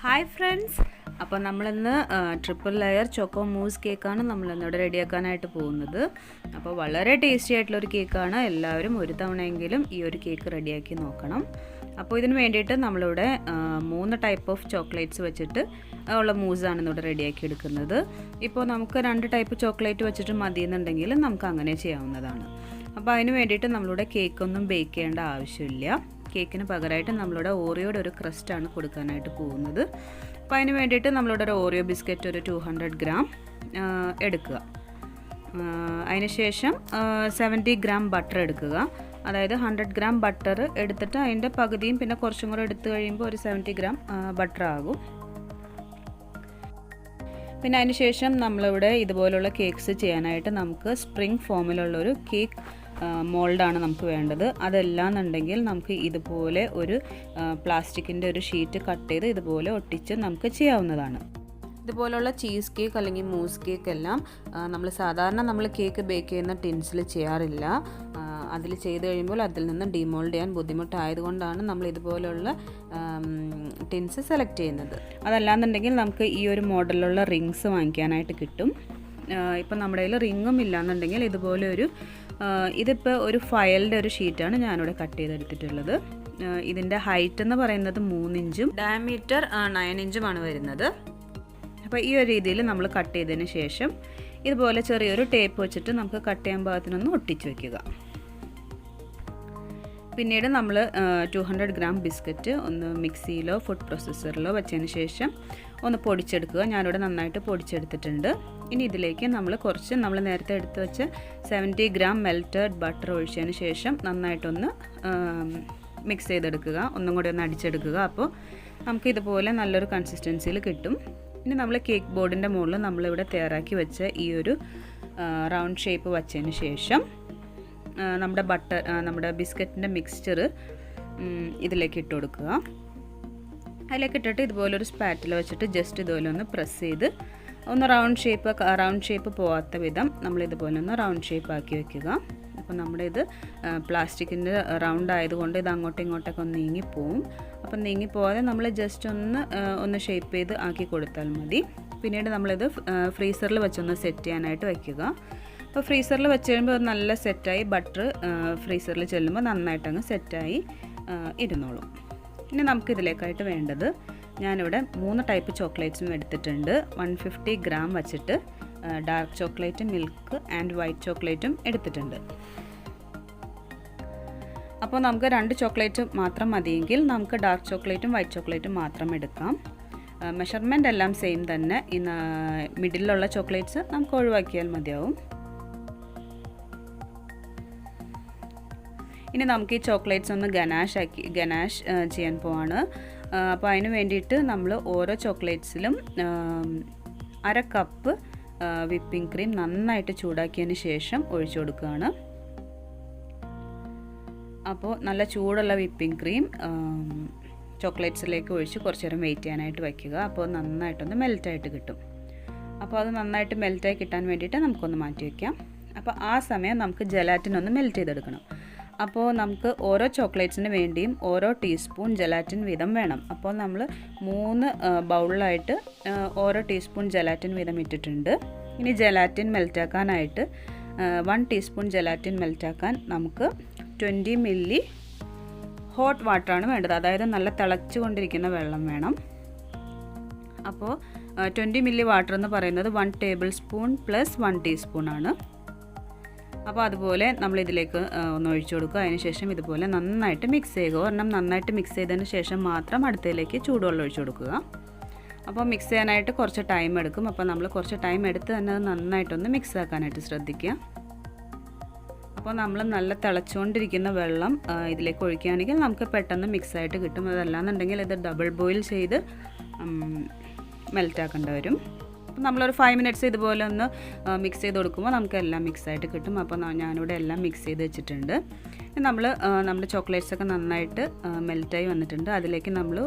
Hi friends, അപ്പോൾ നമ്മളിന്ന് triple layer choco മൂസ് കേക്കാണ് നമ്മളിന്നിവിടെ റെഡിയാക്കാനായിട്ട് പോകുന്നത്. അപ്പോൾ വളരെ ടേസ്റ്റി ആയിട്ടുള്ളൊരു കേക്കാണ്. എല്ലാവരും ഒരു തവണയെങ്കിലും ഈ ഒരു കേക്ക് റെഡിയാക്കി നോക്കണം. അപ്പോൾ ഇതിന് വേണ്ടിയിട്ട് നമ്മളിവിടെ 3 ടൈപ്പ് ഓഫ് ചോക്ലേറ്റ്സ് വെച്ചിട്ട് ഉള്ള മൂസാണ് ഇവിടെ റെഡിയാക്കി എടുക്കുന്നത്. ഇപ്പോൾ നമുക്ക് 2 ടൈപ്പ് ചോക്ലേറ്റ് വെച്ചിട്ട് മതിയെന്നുണ്ടെങ്കിൽ നമുക്ക് അങ്ങനെ ചെയ്യാവുന്നതാണ്. അപ്പോൾ അതിന് വേണ്ടിയിട്ട് നമ്മളിവിടെ കേക്കൊന്നും ബേക്ക് ചെയ്യേണ്ട ആവശ്യമില്ല. കേക്കിന് പകരമായിട്ട് നമ്മളിവിടെ ഓറിയോയുടെ ഒരു ക്രസ്റ്റാണ് കൊടുക്കാനായിട്ട് പോകുന്നത്. അപ്പോൾ അതിന് വേണ്ടിയിട്ട് നമ്മളിവിടെ ഒരു ഓറിയോ ബിസ്ക്കറ്റ് ഒരു 200 ഗ്രാം എടുക്കുക. അതിനുശേഷം 70 ഗ്രാം ബട്ടർ എടുക്കുക. അതായത് 100 ഗ്രാം ബട്ടർ എടുത്തിട്ട് അതിൻ്റെ പകുതിയും പിന്നെ കുറച്ചും കൂടെ എടുത്തു കഴിയുമ്പോൾ ഒരു 70 ഗ്രാം ബട്ടർ ആകും. പിന്നെ അതിന് ശേഷം നമ്മളിവിടെ ഇതുപോലുള്ള കേക്ക്സ് ചെയ്യാനായിട്ട് നമുക്ക് സ്പ്രിംഗ് ഫോമിലുള്ളൊരു കേക്ക് മോൾഡാണ് നമുക്ക് വേണ്ടത്. അതല്ലാന്നുണ്ടെങ്കിൽ നമുക്ക് ഇതുപോലെ ഒരു പ്ലാസ്റ്റിക്കിൻ്റെ ഒരു ഷീറ്റ് കട്ട് ചെയ്ത് ഇതുപോലെ ഒട്ടിച്ച് നമുക്ക് ചെയ്യാവുന്നതാണ്. ഇതുപോലുള്ള ചീസ് കേക്ക് അല്ലെങ്കിൽ മൂസ് കേക്ക് എല്ലാം നമ്മൾ കേക്ക് ബേക്ക് ചെയ്യുന്ന ടിൻസിൽ ചെയ്യാറില്ല. അതിൽ ചെയ്ത് കഴിയുമ്പോൾ അതിൽ നിന്ന് ഡിമോൾഡ് ചെയ്യാൻ ബുദ്ധിമുട്ടായതുകൊണ്ടാണ് നമ്മൾ ഇതുപോലുള്ള ടിൻസ് സെലക്ട് ചെയ്യുന്നത്. അതല്ലാന്നുണ്ടെങ്കിൽ നമുക്ക് ഈ ഒരു മോഡലിലുള്ള റിങ്സ് വാങ്ങിക്കാനായിട്ട് കിട്ടും. ഇപ്പം നമ്മുടെ കയ്യിൽ റിങ്ങും ഇല്ലയെന്നുണ്ടെങ്കിൽ ഇതുപോലെ ഇതിപ്പോൾ ഒരു ഫയലിൻ്റെ ഒരു ഷീറ്റാണ് ഞാനിവിടെ കട്ട് ചെയ്തെടുത്തിട്ടുള്ളത്. ഇതിൻ്റെ ഹൈറ്റ് എന്ന് പറയുന്നത് 3 ഇഞ്ചും ഡയമീറ്റർ 9 ഇഞ്ചുമാണ് വരുന്നത്. അപ്പോൾ ഈ ഒരു രീതിയിൽ നമ്മൾ കട്ട് ചെയ്തതിന് ശേഷം ഇതുപോലെ ചെറിയൊരു ടേപ്പ് വെച്ചിട്ട് നമുക്ക് കട്ട് ചെയ്യാൻ പാകത്തിനൊന്ന് ഒട്ടിച്ച് വയ്ക്കുക. പിന്നീട് നമ്മൾ 200 ഗ്രാം ബിസ്ക്കറ്റ് ഒന്ന് മിക്സിയിലോ ഫുഡ് പ്രോസസ്സറിലോ വെച്ചതിന് ശേഷം ഒന്ന് പൊടിച്ചെടുക്കുക. ഞാനിവിടെ നന്നായിട്ട് പൊടിച്ചെടുത്തിട്ടുണ്ട്. ഇനി ഇതിലേക്ക് നമ്മൾ നേരത്തെ എടുത്ത് വെച്ച് 70 ഗ്രാം മെൽറ്റഡ് ബട്ടർ ഒഴിച്ചതിന് ശേഷം നന്നായിട്ടൊന്ന് മിക്സ് ചെയ്തെടുക്കുക. ഒന്നും കൂടി ഒന്ന് അടിച്ചെടുക്കുക. അപ്പോൾ നമുക്ക് ഇതുപോലെ നല്ലൊരു കൺസിസ്റ്റൻസിയിൽ കിട്ടും. ഇനി നമ്മൾ കേക്ക് ബോർഡിൻ്റെ മുകളിൽ നമ്മളിവിടെ തയ്യാറാക്കി വെച്ച ഈ ഒരു റൗണ്ട് ഷേപ്പ് വച്ചതിന് ശേഷം നമ്മുടെ ബിസ്ക്കറ്റിൻ്റെ മിക്സ്ചർ ഇതിലേക്ക് ഇട്ട് കൊടുക്കുക. അതിലേക്ക് ഇട്ടിട്ട് ഇതുപോലൊരു സ്പാറ്റിൽ വെച്ചിട്ട് ജസ്റ്റ് ഇതുപോലെ ഒന്ന് പ്രസ് ചെയ്ത് ഒന്ന് റൗണ്ട് ഷേപ്പ് പോകാത്ത വിധം നമ്മളിതുപോലെ ഒന്ന് റൗണ്ട് ഷേപ്പ് ആക്കി വെക്കുക. അപ്പോൾ നമ്മുടെ ഇത് പ്ലാസ്റ്റിക്കിൻ്റെ റൗണ്ട് ആയതുകൊണ്ട് ഇത് അങ്ങോട്ടും ഇങ്ങോട്ടൊക്കെ ഒന്ന് നീങ്ങിപ്പോവും. അപ്പം നീങ്ങിപ്പോകാതെ നമ്മൾ ജസ്റ്റ് ഒന്ന് ഷേപ്പ് ചെയ്ത് ആക്കി കൊടുത്താൽ മതി. പിന്നീട് നമ്മളിത് ഫ്രീസറിൽ വെച്ചൊന്ന് സെറ്റ് ചെയ്യാനായിട്ട് വയ്ക്കുക. അപ്പോൾ ഫ്രീസറിൽ വെച്ച് കഴിയുമ്പോൾ അത് നല്ല സെറ്റായി ബട്ടർ ഫ്രീസറിൽ ചെല്ലുമ്പോൾ നന്നായിട്ടങ്ങ് സെറ്റായി ഇരുന്നോളും. ഇനി നമുക്കിതിലേക്കായിട്ട് വേണ്ടത് ഞാനിവിടെ 3 ടൈപ്പ് ചോക്ലേറ്റ്സും എടുത്തിട്ടുണ്ട്. 150 ഗ്രാം വച്ചിട്ട് dark chocolate, milk and white ചോക്ലേറ്റും എടുത്തിട്ടുണ്ട്. അപ്പോൾ നമുക്ക് 2 ചോക്ലേറ്റ് മാത്രം മതിയെങ്കിൽ നമുക്ക് ഡാർക്ക് ചോക്ലേറ്റും വൈറ്റ് ചോക്ലേറ്റും മാത്രം എടുക്കാം. മെഷർമെൻ്റ് എല്ലാം സെയിം തന്നെ. മിഡിലുള്ള ചോക്ലേറ്റ്സ് നമുക്ക് ഒഴിവാക്കിയാൽ മതിയാവും. ഇനി നമുക്ക് ഈ ചോക്ലേറ്റ്സ് ഒന്ന് ഗനാഷ് ചെയ്യാൻ പോവാണ്. അപ്പോൾ അതിന് വേണ്ടിയിട്ട് നമ്മൾ ഓരോ ചോക്ലേറ്റ്സിലും 1/2 കപ്പ് വിപ്പിംഗ് ക്രീം നന്നായിട്ട് ചൂടാക്കിയതിന് ശേഷം ഒഴിച്ചു കൊടുക്കുകയാണ്. അപ്പോൾ നല്ല ചൂടുള്ള വിപ്പിംഗ് ക്രീം ചോക്ലേറ്റ്സിലേക്ക് ഒഴിച്ച് കുറച്ച് നേരം വെയിറ്റ് ചെയ്യാനായിട്ട് വയ്ക്കുക. അപ്പോൾ നന്നായിട്ടൊന്ന് മെൽറ്റായിട്ട് കിട്ടും. അപ്പോൾ അത് നന്നായിട്ട് മെൽറ്റായി കിട്ടാൻ വേണ്ടിയിട്ട് നമുക്കൊന്ന് മാറ്റി വയ്ക്കാം. അപ്പോൾ ആ സമയം നമുക്ക് ജലാറ്റിൻ ഒന്ന് മെൽറ്റ് ചെയ്തെടുക്കണം. അപ്പോൾ നമുക്ക് ഓരോ ചോക്ലേറ്റ്സിന് വേണ്ടിയും ഓരോ ടീസ്പൂൺ ജലാറ്റിൻ വീതം വേണം. അപ്പോൾ നമ്മൾ 3 ബൗളിലായിട്ട് ഓരോ ടീസ്പൂൺ ജലാറ്റിൻ വീതം ഇട്ടിട്ടുണ്ട്. ഇനി ജലാറ്റിൻ മെൽറ്റാക്കാനായിട്ട് 1 ടീസ്പൂൺ ജലാറ്റിൻ മെൽറ്റാക്കാൻ നമുക്ക് 20 മില്ലി ഹോട്ട് വാട്ടറാണ് വേണ്ടത്. അതായത് നല്ല തിളച്ചുകൊണ്ടിരിക്കുന്ന വെള്ളം വേണം. അപ്പോൾ 20 മില്ലി വാട്ടർ എന്ന് പറയുന്നത് 1 ടേബിൾ സ്പൂൺ പ്ലസ് 1 ടീസ്പൂൺ ആണ്. അപ്പോൾ അതുപോലെ നമ്മളിതിലേക്ക് ഒന്ന് ഒഴിച്ചു കൊടുക്കുക. അതിനുശേഷം ഇതുപോലെ നന്നായിട്ട് മിക്സ് ചെയ്യുക. ഒരെണ്ണം നന്നായിട്ട് മിക്സ് ചെയ്തതിന് ശേഷം മാത്രം അടുത്തതിലേക്ക് ചൂടുവെള്ളം ഒഴിച്ചു കൊടുക്കുക. അപ്പോൾ മിക്സ് ചെയ്യാനായിട്ട് കുറച്ച് ടൈം എടുക്കും. അപ്പോൾ നമ്മൾ കുറച്ച് ടൈം എടുത്ത് തന്നെ അത് നന്നായിട്ടൊന്ന് മിക്സ് ആക്കാനായിട്ട് ശ്രദ്ധിക്കുക. അപ്പോൾ നമ്മൾ നല്ല തിളച്ചുകൊണ്ടിരിക്കുന്ന വെള്ളം ഇതിലേക്ക് ഒഴിക്കുകയാണെങ്കിൽ നമുക്ക് പെട്ടെന്ന് മിക്സായിട്ട് കിട്ടും. അതല്ലാന്നുണ്ടെങ്കിൽ ഇത് ഡബിൾ ബോയിൽ ചെയ്ത് മെൽറ്റാക്കേണ്ടി വരും. അപ്പോൾ നമ്മളൊരു 5 മിനിറ്റ്സ് ഇതുപോലെ ഒന്ന് മിക്സ് ചെയ്ത് കൊടുക്കുമ്പോൾ നമുക്കെല്ലാം മിക്സായിട്ട് കിട്ടും. അപ്പോൾ ഞാനിവിടെ എല്ലാം മിക്സ് ചെയ്ത് വെച്ചിട്ടുണ്ട്. നമ്മുടെ ചോക്ലേറ്റ്സൊക്കെ നന്നായിട്ട് മെൽറ്റായി വന്നിട്ടുണ്ട്. അതിലേക്ക് നമ്മൾ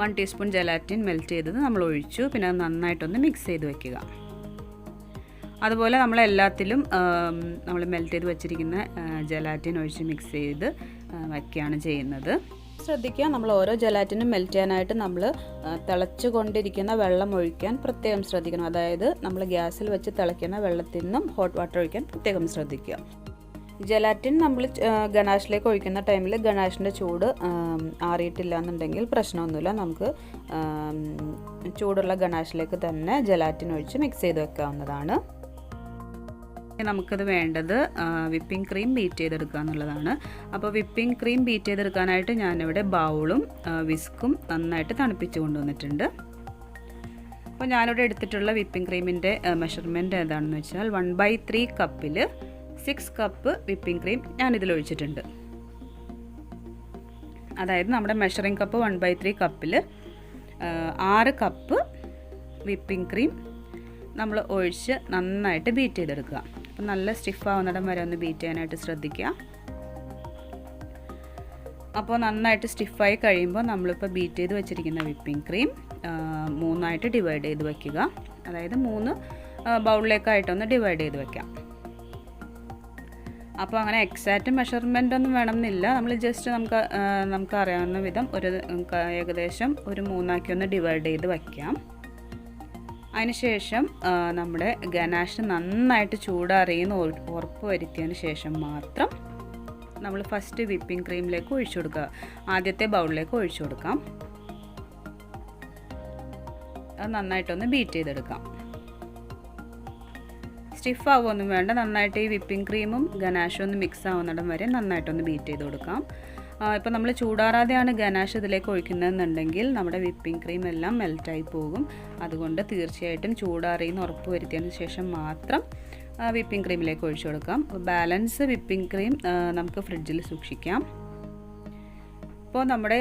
1 ടീസ്പൂൺ ജലാറ്റിൻ മെൽറ്റ് ചെയ്തത് നമ്മൾ ഒഴിച്ചു. പിന്നെ അത് നന്നായിട്ടൊന്ന് മിക്സ് ചെയ്ത് വയ്ക്കുക. അതുപോലെ നമ്മളെല്ലാത്തിലും നമ്മൾ മെൽറ്റ് ചെയ്ത് വെച്ചിരിക്കുന്ന ജലാറ്റിൻ ഒഴിച്ച് മിക്സ് ചെയ്ത് വയ്ക്കുകയാണ് ചെയ്യുന്നത്. ശ്രദ്ധിക്കുക, നമ്മൾ ഓരോ ജലാറ്റിനും മെൽറ്റ് ചെയ്യാനായിട്ട് നമ്മൾ തിളച്ചു കൊണ്ടിരിക്കുന്ന വെള്ളം ഒഴിക്കാൻ പ്രത്യേകം ശ്രദ്ധിക്കണം. അതായത് നമ്മൾ ഗ്യാസിൽ വെച്ച് തിളയ്ക്കുന്ന വെള്ളത്തിൽ നിന്നും ഹോട്ട് വാട്ടർ ഒഴിക്കാൻ പ്രത്യേകം ശ്രദ്ധിക്കുക. ജലാറ്റിൻ നമ്മൾ ഗനാഷിലേക്ക് ഒഴിക്കുന്ന ടൈമിൽ ഗനാഷിൻ്റെ ചൂട് ആറിയിട്ടില്ല എന്നുണ്ടെങ്കിൽ പ്രശ്നമൊന്നുമില്ല. നമുക്ക് ചൂടുള്ള ഗനാഷിലേക്ക് തന്നെ ജലാറ്റിൻ ഒഴിച്ച് മിക്സ് ചെയ്ത് വെക്കാവുന്നതാണ്. നമുക്കത് വേണ്ടത് വിപ്പിംഗ് ക്രീം ബീറ്റ് ചെയ്തെടുക്കുക എന്നുള്ളതാണ്. അപ്പോൾ വിപ്പിംഗ് ക്രീം ബീറ്റ് ചെയ്തെടുക്കാനായിട്ട് ഞാനിവിടെ ബൗളും വിസ്കും നന്നായിട്ട് തണുപ്പിച്ച് കൊണ്ടുവന്നിട്ടുണ്ട്. അപ്പോൾ ഞാനിവിടെ എടുത്തിട്ടുള്ള വിപ്പിംഗ് ക്രീമിൻ്റെ മെഷർമെൻറ്റ് ഏതാണെന്ന് വെച്ചാൽ 1/3 കപ്പിൽ 6 കപ്പ് വിപ്പിംഗ് ക്രീം ഞാനിതിൽ ഒഴിച്ചിട്ടുണ്ട്. അതായത് നമ്മുടെ മെഷറിംഗ് കപ്പ് 1/3 കപ്പിൽ 6 കപ്പ് വിപ്പിംഗ് ക്രീം നമ്മൾ ഒഴിച്ച് നന്നായിട്ട് ബീറ്റ് ചെയ്തെടുക്കുക. അപ്പം നല്ല സ്റ്റിഫാവുന്നിടം വരെ ഒന്ന് ബീറ്റ് ചെയ്യാനായിട്ട് ശ്രദ്ധിക്കുക. അപ്പോൾ നന്നായിട്ട് സ്റ്റിഫായി കഴിയുമ്പോൾ നമ്മളിപ്പോൾ ബീറ്റ് ചെയ്ത് വെച്ചിരിക്കുന്ന വിപ്പിംഗ് ക്രീം 3ആയിട്ട് ഡിവൈഡ് ചെയ്ത് വയ്ക്കുക. അതായത് 3 ബൗളിലേക്കായിട്ടൊന്ന് ഡിവൈഡ് ചെയ്ത് വയ്ക്കാം. അപ്പോൾ അങ്ങനെ എക്സാക്റ്റ് മെഷർമെൻ്റ് ഒന്നും വേണമെന്നില്ല. നമ്മൾ ജസ്റ്റ് നമുക്ക് അറിയാവുന്ന വിധം ഏകദേശം ഒരു 3ആക്കി ഒന്ന് ഡിവൈഡ് ചെയ്ത് വയ്ക്കാം. അതിനുശേഷം നമ്മുടെ ഗനാഷ് നന്നായിട്ട് ചൂടാറിയെന്ന് ഉറപ്പ് വരുത്തിയതിന് ശേഷം മാത്രം നമ്മൾ ഫസ്റ്റ് വിപ്പിംഗ് ക്രീമിലേക്ക് ഒഴിച്ചു കൊടുക്കുക. ആദ്യത്തെ ബൗളിലേക്ക് ഒഴിച്ചു കൊടുക്കാം. അത് നന്നായിട്ടൊന്ന് ബീറ്റ് ചെയ്തെടുക്കാം. സ്റ്റിഫ് ആവുമൊന്നും വേണ്ട. നന്നായിട്ട് ഈ വിപ്പിംഗ് ക്രീമും ഗനാഷും ഒന്ന് മിക്സ് ആവുന്നിടം വരെ നന്നായിട്ടൊന്ന് ബീറ്റ് ചെയ്ത് കൊടുക്കാം. ഇപ്പോൾ നമ്മൾ ചൂടാറാതെയാണ് ഗനാഷ് ഇതിലേക്ക് ഒഴിക്കുന്നതെന്നുണ്ടെങ്കിൽ നമ്മുടെ വിപ്പിംഗ് ക്രീം എല്ലാം മെൽറ്റായി പോകും. അതുകൊണ്ട് തീർച്ചയായിട്ടും ചൂടാറിയെന്ന് ഉറപ്പ് വരുത്തിയതിന് ശേഷം മാത്രം വിപ്പിംഗ് ക്രീമിലേക്ക് ഒഴിച്ചു കൊടുക്കാം. ബാലൻസ് വിപ്പിംഗ് ക്രീം നമുക്ക് ഫ്രിഡ്ജിൽ സൂക്ഷിക്കാം. ഇപ്പോൾ നമ്മുടെ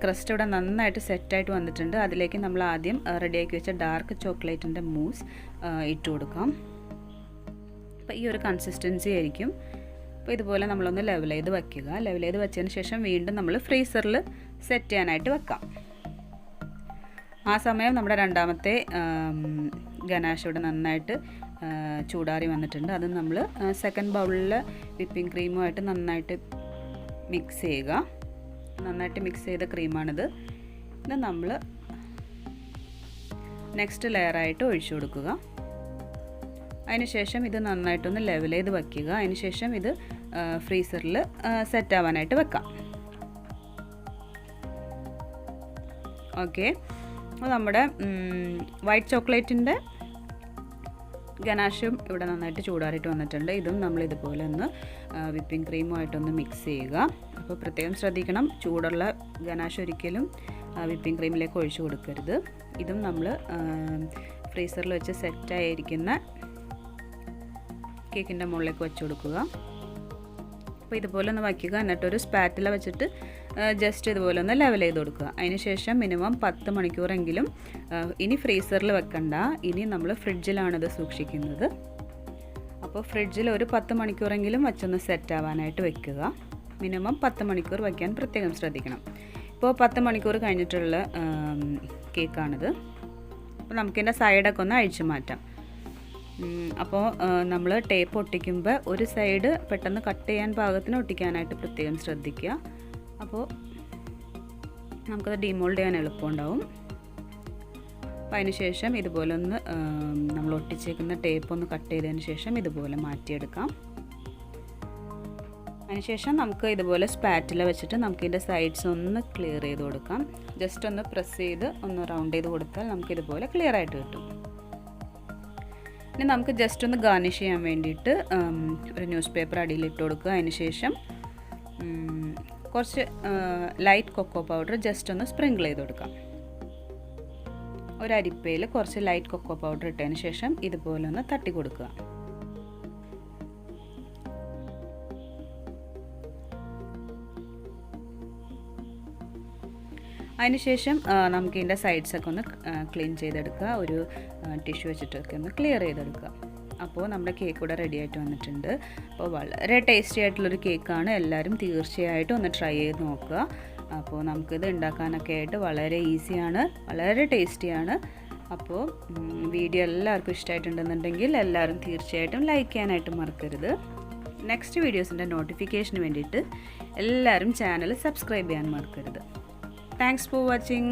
ക്രസ്റ്റ് ഇവിടെ നന്നായിട്ട് സെറ്റായിട്ട് വന്നിട്ടുണ്ട്. അതിലേക്ക് നമ്മൾ ആദ്യം റെഡിയാക്കി വെച്ച ഡാർക്ക് ചോക്ലേറ്റിൻ്റെ മൂസ് ഇട്ട് കൊടുക്കാം. അപ്പോൾ ഈ ഒരു കൺസിസ്റ്റൻസി ആയിരിക്കും. അപ്പോൾ ഇതുപോലെ നമ്മളൊന്ന് ലെവൽ ചെയ്ത് വയ്ക്കുക. ലെവൽ ചെയ്ത് വെച്ചതിന് ശേഷം വീണ്ടും നമ്മൾ ഫ്രീസറിൽ സെറ്റ് ചെയ്യാനായിട്ട് വെക്കാം. ആ സമയം നമ്മുടെ രണ്ടാമത്തെ ഗനാഷ് ഇവിടെ നന്നായിട്ട് ചൂടാറി വന്നിട്ടുണ്ട്. അത് നമ്മൾ സെക്കൻഡ് ബൗളിൽ വിപ്പിംഗ് ക്രീമുമായിട്ട് നന്നായിട്ട് മിക്സ് ചെയ്യുക. നന്നായിട്ട് മിക്സ് ചെയ്ത ക്രീമാണിത്. ഇത് നമ്മൾ നെക്സ്റ്റ് ലെയറായിട്ട് ഒഴിച്ചു കൊടുക്കുക. അതിനുശേഷം ഇത് നന്നായിട്ടൊന്ന് ലെവൽ ചെയ്ത് വയ്ക്കുക. അതിനുശേഷം ഇത് ഫ്രീസറിൽ സെറ്റ് ആവാനായിട്ട് വെക്കാം. ഓക്കെ, അപ്പോൾ നമ്മുടെ വൈറ്റ് ചോക്ലേറ്റിൻ്റെ ഗനാഷും ഇവിടെ നന്നായിട്ട് ചൂടാറിയിട്ട് വന്നിട്ടുണ്ട്. ഇതും നമ്മൾ ഇതുപോലെ ഒന്ന് വിപ്പിംഗ് ക്രീമുമായിട്ടൊന്ന് മിക്സ് ചെയ്യുക. അപ്പോൾ പ്രത്യേകം ശ്രദ്ധിക്കണം, ചൂടുള്ള ഗനാഷ് ഒരിക്കലും വിപ്പിംഗ് ക്രീമിലേക്ക് ഒഴിച്ചു കൊടുക്കരുത്. ഇതും നമ്മൾ ഫ്രീസറിൽ വെച്ച് സെറ്റായിരിക്കുന്ന കേക്കിൻ്റെ മുകളിലേക്ക് വെച്ച് കൊടുക്കുക. അപ്പോൾ ഇതുപോലെ ഒന്ന് വയ്ക്കുക. എന്നിട്ടൊരു സ്പാറ്റില വെച്ചിട്ട് ജസ്റ്റ് ഇതുപോലെ ഒന്ന് ലെവൽ ചെയ്ത് കൊടുക്കുക. അതിനുശേഷം മിനിമം 10 മണിക്കൂറെങ്കിലും ഇനി ഫ്രീസറിൽ വെക്കണ്ട, ഇനി നമ്മൾ ഫ്രിഡ്ജിലാണിത് സൂക്ഷിക്കുന്നത്. അപ്പോൾ ഫ്രിഡ്ജിൽ ഒരു 10 മണിക്കൂറെങ്കിലും വെച്ചൊന്ന് സെറ്റ് ആവാനായിട്ട് വെക്കുക. മിനിമം 10 മണിക്കൂർ വയ്ക്കാൻ പ്രത്യേകം ശ്രദ്ധിക്കണം. ഇപ്പോൾ 10 മണിക്കൂർ കഴിഞ്ഞിട്ടുള്ള കേക്കാണിത്. അപ്പോൾ നമുക്കിതിൻ്റെ സൈഡൊക്കെ ഒന്ന് അഴിച്ചു മാറ്റാം. അപ്പോൾ നമ്മൾ ടേപ്പ് ഒട്ടിക്കുമ്പോൾ ഒരു സൈഡ് പെട്ടെന്ന് കട്ട് ചെയ്യാൻ പാകത്തിന് ഒട്ടിക്കാനായിട്ട് പ്രത്യേകം ശ്രദ്ധിക്കുക. അപ്പോൾ നമുക്കത് ഡിമോൾഡ് ചെയ്യാൻ എളുപ്പമുണ്ടാവും. അപ്പോൾ അതിന് ശേഷം ഇതുപോലെ ഒന്ന് നമ്മൾ ഒട്ടിച്ചേക്കുന്ന ടേപ്പ് ഒന്ന് കട്ട് ചെയ്തതിന് ശേഷം ഇതുപോലെ മാറ്റിയെടുക്കാം. അതിനുശേഷം നമുക്ക് ഇതുപോലെ സ്പാറ്റില വെച്ചിട്ട് നമുക്കിതിൻ്റെ സൈഡ്സ് ഒന്ന് ക്ലിയർ ചെയ്ത് കൊടുക്കാം. ജസ്റ്റ് ഒന്ന് പ്രസ് ചെയ്ത് ഒന്ന് റൗണ്ട് ചെയ്ത് കൊടുത്താൽ നമുക്കിതുപോലെ ക്ലിയർ ആയിട്ട് കിട്ടും. ഇനി നമുക്ക് ജസ്റ്റ് ഒന്ന് ഗാർണിഷ് ചെയ്യാൻ വേണ്ടിയിട്ട് ഒരു ന്യൂസ് പേപ്പർ അടിയിലിട്ട് കൊടുക്കുക. അതിന് ശേഷം കുറച്ച് ലൈറ്റ് കൊക്കോ പൗഡർ ജസ്റ്റ് ഒന്ന് സ്പ്രിങ്കിൾ ചെയ്ത് കൊടുക്കാം. ഒരു അരിപ്പയിൽ കുറച്ച് ലൈറ്റ് കൊക്കോ പൗഡർ ഇട്ടതിന് ശേഷം ഇതുപോലെ ഒന്ന് തട്ടി കൊടുക്കുക. അതിനുശേഷം നമുക്ക് ഇതിൻ്റെ സൈഡ്സൊക്കെ ഒന്ന് ക്ലീൻ ചെയ്തെടുക്കുക. ഒരു ടിഷ്യൂ വെച്ചിട്ടൊക്കെ ഒന്ന് ക്ലിയർ ചെയ്തെടുക്കുക. അപ്പോൾ നമ്മുടെ കേക്ക് ഇവിടെ റെഡി ആയിട്ട് വന്നിട്ടുണ്ട്. അപ്പോൾ വളരെ ടേസ്റ്റി ആയിട്ടുള്ളൊരു കേക്കാണ്. എല്ലാവരും തീർച്ചയായിട്ടും ഒന്ന് ട്രൈ ചെയ്ത് നോക്കുക. അപ്പോൾ നമുക്കിത് ഉണ്ടാക്കാനൊക്കെ ആയിട്ട് വളരെ ഈസിയാണ്, വളരെ ടേസ്റ്റിയാണ്. അപ്പോൾ വീഡിയോ എല്ലാവർക്കും ഇഷ്ടമായിട്ടുണ്ടെന്നുണ്ടെങ്കിൽ എല്ലാവരും തീർച്ചയായിട്ടും ലൈക്ക് ചെയ്യാനായിട്ട് മറക്കരുത്. നെക്സ്റ്റ് വീഡിയോസിൻ്റെ നോട്ടിഫിക്കേഷന് വേണ്ടിയിട്ട് എല്ലാവരും ചാനൽ സബ്സ്ക്രൈബ് ചെയ്യാൻ മറക്കരുത്. Thanks for watching.